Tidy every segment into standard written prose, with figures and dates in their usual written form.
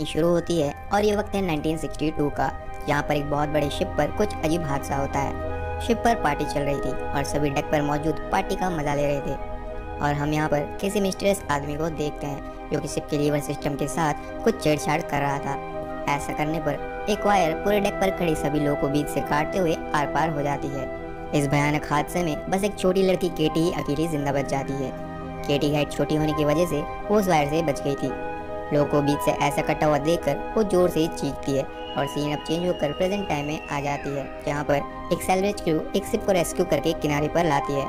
शुरू होती है और ये वक्त है 1962 का, जहाँ पर एक बहुत बड़े शिप पर कुछ अजीब हादसा होता है। शिप पर पार्टी चल रही थी और सभी डेक पर मौजूद पार्टी का मजा ले रहे थे और हम यहाँ पर किसी मिस्टीरियस आदमी को देखते हैं जो कि शिप के लीवर सिस्टम के साथ कुछ छेड़छाड़ कर रहा था। ऐसा करने पर एक वायर पूरे डेक पर खड़ी सभी लोगों को बीच से काटते हुए आर पार हो जाती है। इस भयानक हादसे में बस एक छोटी लड़की केटी ही अकेली जिंदा बच जाती है। केटी हाइट छोटी होने की वजह से वो उस वायर से बच गई थी। लोगों को बीच से ऐसा कटा हुआ देखकर वो जोर से चीखती है और सीन अब चेंज होकर प्रेजेंट टाइम में आ जाती है, जहाँ पर एक सैल्वेज क्रू एक शिप को रेस्क्यू करके किनारे पर लाती है।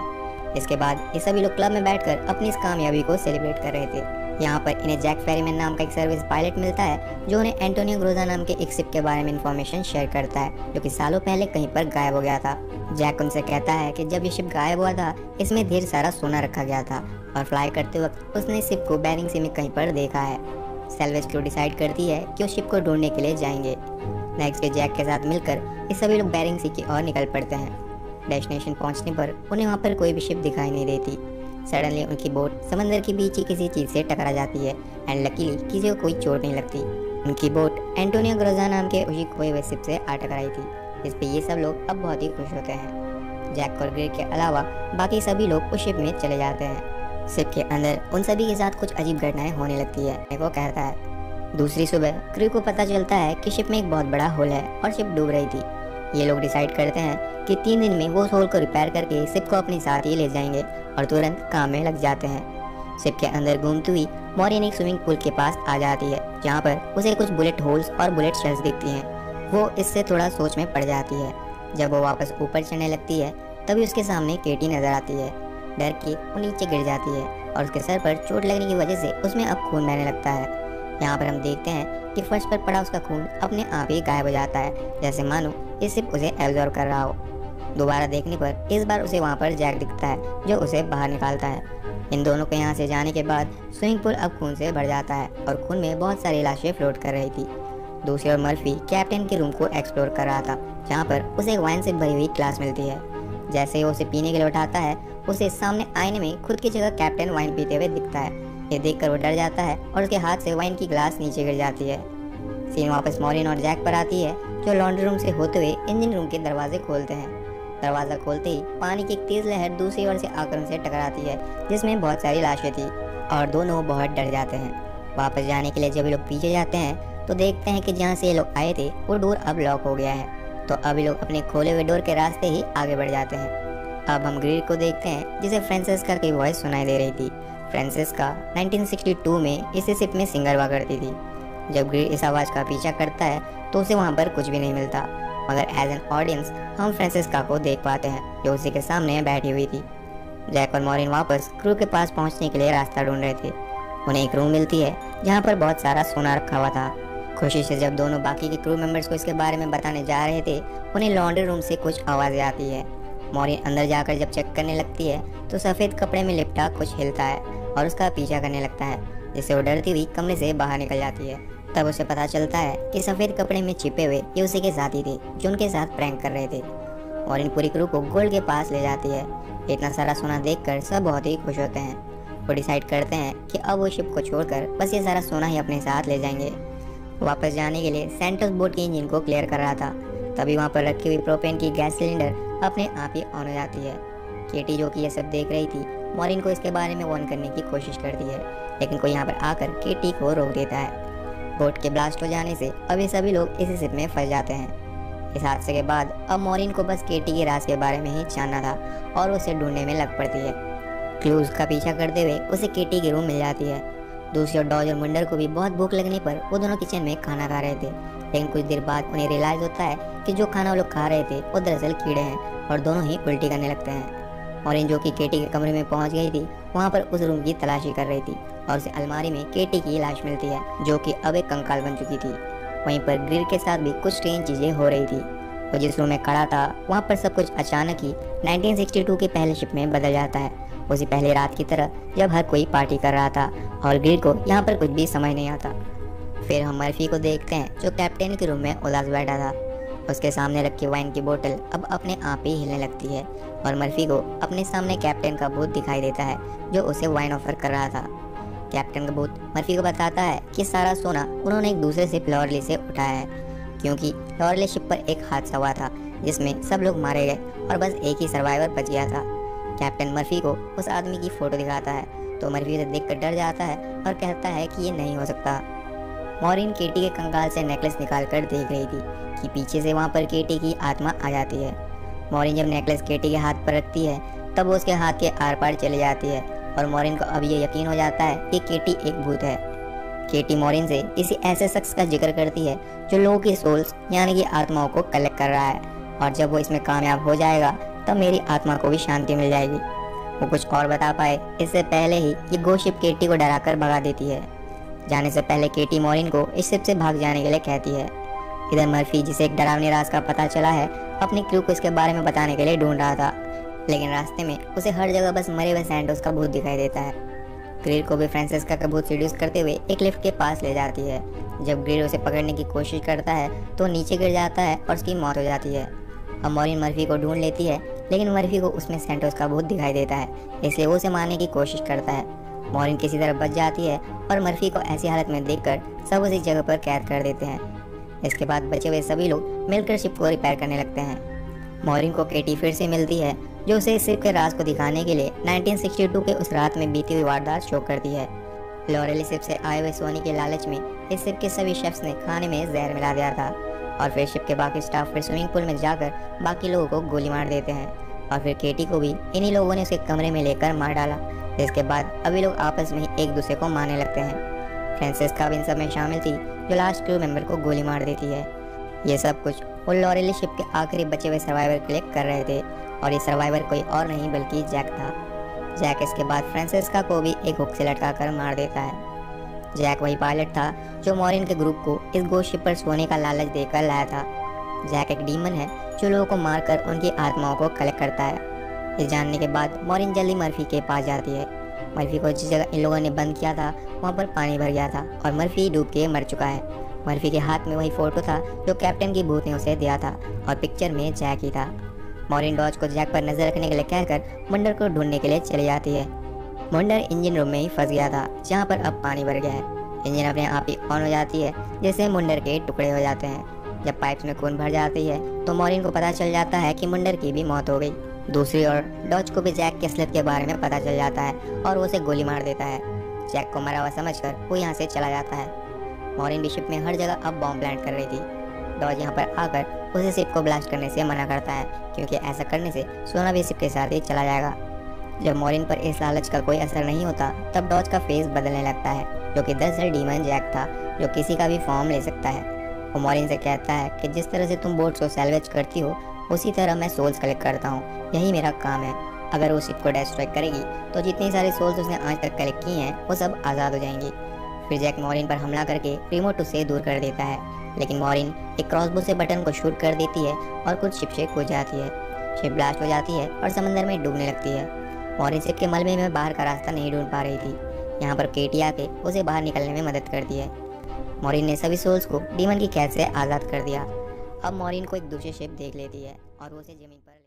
इसके बाद ये सभी लोग क्लब में बैठकर अपनी इस कामयाबी को सेलिब्रेट कर रहे थे। यहाँ पर इन्हें जैक फेरीमैन नाम का एक सर्विस पायलट मिलता है जो उन्हें एंटोनियो ग्रोजा नाम के एक शिप के बारे में इंफॉर्मेशन शेयर करता है जो कि सालों पहले कहीं पर गायब हो गया था। जैक उनसे कहता है कि जब ये शिप गायब हुआ था इसमें ढेर सारा सोना रखा गया था और फ्लाई करते वक्त उसने शिप को बेरिंग सी में कहीं पर देखा है। सैल्वेज क्रू डिसाइड करती है कि वो शिप को ढूंढने के लिए जाएंगे। नेक्स्ट डे जैक के साथ मिलकर ये सभी लोग बेरिंग सी की ओर निकल पड़ते हैं। डेस्टिनेशन पहुंचने पर उन्हें वहां पर कोई भी शिप दिखाई नहीं देती। सडनली उनकी बोट समंदर के बीच ही किसी चीज से टकरा जाती है एंड लकीली किसी को कोई चोट नहीं लगती। उनकी बोट एंटोनियो ग्रोजा नाम के उसी खोए हुए शिप से आ टकराई थी, जिस पे ये सब लोग अब बहुत ही खुश होते हैं। जैक और ग्रेग के अलावा बाकी सभी लोग उस शिप में चले जाते हैं। शिप के अंदर उन सभी के साथ कुछ अजीब घटनाएं होने लगती है, वो कहता है। दूसरी सुबह क्रू को पता चलता है कि शिप में एक बहुत बड़ा होल है और शिप डूब रही थी। ये लोग डिसाइड करते हैं कि 3 दिन में वो उस होल को रिपेयर करके शिप को अपने साथ ही ले जाएंगे और तुरंत काम में लग जाते हैं। शिप के अंदर घूमती हुई मॉरिन एक स्विमिंग पूल के पास आ जाती है, जहाँ पर उसे कुछ बुलेट होल्स और बुलेट शेल्स दिखती हैं। वो इससे थोड़ा सोच में पड़ जाती है। जब वो वापस ऊपर चढ़ने लगती है तभी उसके सामने केटी नजर आती है। डर के वो नीचे गिर जाती है और उसके सर पर चोट लगने की वजह से उसमें अब खून बहने लगता है। यहाँ पर हम देखते हैं कि फर्श पर पड़ा उसका खून अपने आप ही गायब हो जाता है, जैसे मानो ये सिर्फ उसे एब्जॉर्ब कर रहा हो। दोबारा देखने पर इस बार उसे वहाँ पर जैक दिखता है जो उसे बाहर निकालता है। इन दोनों के यहाँ से जाने के बाद स्विमिंग पूल अब खून से भर जाता है और खून में बहुत सारी लाशें फ्लोट कर रही थी। दूसरी ओर मर्फी कैप्टन के रूम को एक्सप्लोर कर रहा था, जहाँ पर उसे एक वाइन से भरी हुई ग्लास मिलती है। जैसे ही उसे पीने के लिए उठाता है उसे सामने आईने में खुद की जगह कैप्टन वाइन पीते हुए दिखता है। ये देखकर वो डर जाता है और उसके हाथ से वाइन की ग्लास नीचे गिर जाती है। सीन वापस मॉरिन और जैक पर आती है जो लॉन्ड्री रूम से होते हुए इंजन रूम के दरवाजे खोलते हैं। दरवाजा खोलते ही पानी की एक तेज लहर दूसरी ओर से आकर उनसे टकराती है, जिसमें बहुत सारी लाशें थी और दोनों बहुत डर जाते हैं। वापस जाने के लिए जब ये लोग पीछे जाते हैं तो देखते हैं कि जहाँ से ये लोग आए थे वो डोर अब लॉक हो गया है, तो अब ये लोग अपने खोले हुए डोर के रास्ते ही आगे बढ़ जाते हैं। अब हम ग्रेग को देखते हैं जिसे फ्रांसिस्का की वॉइस सुनाई दे रही थी। फ्रांसिस्का 1962 में इसी शिप में सिंगर हुआ करती थी। जब ग्रेग इस आवाज़ का पीछा करता है तो उसे वहाँ पर कुछ भी नहीं मिलता, मगर एज एन ऑडियंस हम फ्रांसिस्का को देख पाते हैं जो उसी के सामने बैठी हुई थी। जैक और मॉरिन वापस क्रू के पास पहुँचने के लिए रास्ता ढूंढ रहे थे। उन्हें एक रूम मिलती है जहाँ पर बहुत सारा सोना रखा हुआ था। खुशी से जब दोनों बाकी के क्रू मेंबर्स को इसके बारे में बताने जा रहे थे उन्हें लॉन्ड्री रूम से कुछ आवाज़ें आती है। मॉरिन अंदर जाकर जब चेक करने लगती है तो सफ़ेद कपड़े में लिपटा कुछ हिलता है और उसका पीछा करने लगता है, जिससे वो डरती हुई कमरे से बाहर निकल जाती है। तब उसे पता चलता है कि सफ़ेद कपड़े में छिपे हुए ये उसी के साथी थे जो उनके साथ प्रैंक कर रहे थे। मॉरिन पूरी क्रू को गोल्ड के पास ले जाती है। इतना सारा सोना देखकर सब बहुत ही खुश होते हैं। वो डिसाइड करते हैं कि अब वो शिप को छोड़कर बस ये सारा सोना ही अपने साथ ले जाएंगे। वापस जाने के लिए सैंटोस बोट के इंजन को क्लियर कर रहा था, तभी वहाँ पर रखी हुई प्रोपेन की गैस सिलेंडर अपने आप ही ऑन हो जाती है। केटी जो कि ये सब देख रही थी मॉरिन को इसके बारे में वार्न करने की कोशिश करती है, लेकिन कोई यहाँ पर आकर केटी को रोक देता है। बोट के ब्लास्ट हो जाने से अब ये सभी लोग इसी शिप में फंस जाते हैं। इस हादसे के बाद अब मॉरिन को बस केटी के राज के बारे में ही जानना था और उसे ढूंढने में लग पड़ती है। क्लूज का पीछा करते हुए उसे केटी की रूम मिल जाती है। दूसरी ओर डॉज और मुंडर को भी बहुत भूख लगने पर वो दोनों किचन में खाना खा रहे थे, लेकिन कुछ देर बाद उन्हें रियलाइज होता है कि जो खाना वो लोग खा रहे थे वो दरअसल कीड़े हैं और दोनों ही उल्टी करने लगते हैं। मॉरिन जो कि केटी के कमरे में पहुंच गई थी वहां पर उस रूम की तलाशी कर रही थी और उसे अलमारी में केटी की लाश मिलती है जो कि अब एक कंकाल बन चुकी थी। वहीं पर ग्रिल के साथ भी कुछ स्ट्रेंज चीजें हो रही थी। वो जिस रूम में खड़ा था वहाँ पर सब कुछ अचानक ही 1962 के पहले शिप में बदल जाता है, उसी पहली रात की तरह जब हर कोई पार्टी कर रहा था और ग्रिल को यहाँ पर कुछ भी समझ नहीं आता। फिर हम मर्फी को देखते हैं जो कैप्टन के रूम में उदास बैठा था। उसके सामने रखी वाइन की बोतल अब अपने आप ही हिलने लगती है और मर्फी को अपने सामने कैप्टन का भूत दिखाई देता है जो उसे वाइन ऑफर कर रहा था। कैप्टन का भूत मर्फी को बताता है कि सारा सोना उन्होंने एक दूसरे शिप लॉरेली से उठाया है, क्योंकि लॉरेली शिप पर एक हादसा हुआ था जिसमें सब लोग मारे गए और बस एक ही सर्वाइवर बच गया था। कैप्टन मर्फी को उस आदमी की फोटो दिखाता है तो मर्फी उसे देखकर डर जाता है और कहता है कि ये नहीं हो सकता। मॉरिन केटी के कंकाल से नेकलेस निकाल कर देख रही थी कि पीछे से वहाँ पर केटी की आत्मा आ जाती है। मॉरिन जब नेकलेस केटी के हाथ पर रखती है तब वो उसके हाथ के आर पार चली जाती है और मॉरिन को अब ये यकीन हो जाता है कि केटी एक भूत है। केटी मॉरिन से किसी ऐसे शख्स का जिक्र करती है जो लोगों की सोल्स यानी कि आत्माओं को कलेक्ट कर रहा है, और जब वो इसमें कामयाब हो जाएगा तब मेरी आत्मा को भी शांति मिल जाएगी। वो कुछ और बता पाए इससे पहले ही ये गोस्ट शिप केटी को डराकर भगा देती है। जाने से पहले केटी मॉरिन को इस शिप से भाग जाने के लिए कहती है। इधर मर्फी, जिसे एक डरावनी राज का पता चला है, अपनी क्रू को इसके बारे में बताने के लिए ढूंढ रहा था, लेकिन रास्ते में उसे हर जगह बस मरे हुए सैंटोस का भूत दिखाई देता है। ग्रीर को भी फ्रांसिस्का का भूत सीड्यूस करते हुए एक लिफ्ट के पास ले जाती है। जब ग्रीर उसे पकड़ने की कोशिश करता है तो नीचे गिर जाता है और उसकी मौत हो जाती है। अब मॉरिन मर्फी को ढूंढ लेती है, लेकिन मर्फी को उसमें सैंटोस का भूत दिखाई देता है, इसलिए वो उसे मारने की कोशिश करता है। मॉरिन किसी तरह बच जाती है और मर्फी को ऐसी हालत में देखकर सब उसी जगह पर कैद कर देते हैं। इसके बाद बचे हुए सभी लोग मिलकर शिप को रिपेयर करने लगते हैं। मॉरिन को केटी फिर से मिलती है जो उसे इस शिप के राज को दिखाने के लिए 1962 के उस रात में बीती हुई वारदात शो करती है। लॉरेली शिप से आए हुए सोने के लालच में इस शिप के सभी शेफ्स ने खाने में जहर मिला दिया था, और फिर शिप के बाकी स्टाफ फिर स्विमिंग पूल में जाकर बाकी लोगों को गोली मार देते हैं, और फिर केटी को भी इन्हीं लोगों ने उसके कमरे में लेकर मार डाला। इसके बाद अभी लोग आपस में ही एक दूसरे को मारने लगते हैं। फ्रांसिस्का भी इन सब में शामिल थी जो लास्ट क्रू मेंबर को गोली मार देती है। ये सब कुछ वो लॉरेली शिप के आखिरी बचे हुए सर्वाइवर के लिए कर रहे थे, और ये सर्वाइवर कोई और नहीं बल्कि जैक था। जैक इसके बाद फ्रांसिस्का को भी एक हुक से लटका कर मार देता है। जैक वही पायलट था जो मॉरिन के ग्रुप को इस गोस्ट शिप पर सोने का लालच देकर लाया था। जैक एक डीमन है जो लोगों को मारकर उनकी आत्माओं को कलेक्ट करता है। इस जानने के बाद मॉरिन जल्दी मर्फी के पास जाती है। मर्फी को जिस जगह इन लोगों ने बंद किया था वहाँ पर पानी भर गया था और मर्फी डूब के मर चुका है। मर्फी के हाथ में वही फोटो था जो कैप्टन की भूत ने उसे दिया था, और पिक्चर में जैक ही था। मॉरिन डॉज को जैक पर नजर रखने के लिए कहकर मुंडर को ढूंढने के लिए चली जाती है। मुंडर इंजन रूम में ही फंस गया था जहाँ पर अब पानी भर गया है। इंजन अपने आप ही ऑन हो जाती है जिससे मुंडर के टुकड़े हो जाते हैं। जब पाइप्स में खून भर जाती है तो मॉरिन को पता चल जाता है कि मुंडर की भी मौत हो गई। दूसरी ओर डॉज को भी जैक की असलियत के बारे में पता चल जाता है और वो उसे गोली मार देता है। जैक को मरा हुआ समझकर वो यहाँ से चला जाता है। मॉरिन भी शिप में हर जगह अब बॉम्ब प्लांट कर रही थी। डॉज यहाँ पर आकर उसे शिप को ब्लास्ट करने से मना करता है, क्योंकि ऐसा करने से सोना भी शिप के साथ ही चला जाएगा। जब मॉरिन पर इस लालच का कोई असर नहीं होता तब डॉज का फेस बदलने लगता है, जो कि दरअसल डीमन जैक था जो किसी का भी फॉर्म ले सकता है। वो मॉरिन से कहता है कि जिस तरह से तुम बोट्स को सैल्वेज करती हो उसी तरह मैं सोल्स कलेक्ट करता हूँ, यही मेरा काम है। अगर वो शिप को डिस्ट्रॉय करेगी तो जितनी सारी सोल्स उसने आज तक कलेक्ट की हैं वो सब आज़ाद हो जाएंगी। फिर जैक मॉरिन पर हमला करके रिमोट उसे दूर कर देता है, लेकिन मॉरिन एक क्रॉसबो से बटन को शूट कर देती है और कुछ शिप से कूद जाती है। शिप ब्लास्ट हो जाती है और समंदर में डूबने लगती है। मॉरिन शिप के मलबे में बाहर का रास्ता नहीं ढूंढ पा रही थी। यहाँ पर केटी आके उसे बाहर निकलने में मदद करती है। मॉरिन ने सभी सोल्स को डीमन की कैद से आज़ाद कर दिया। अब मॉरिन को एक दूसरी शिप देख लेती है और वो उसे जमीन पर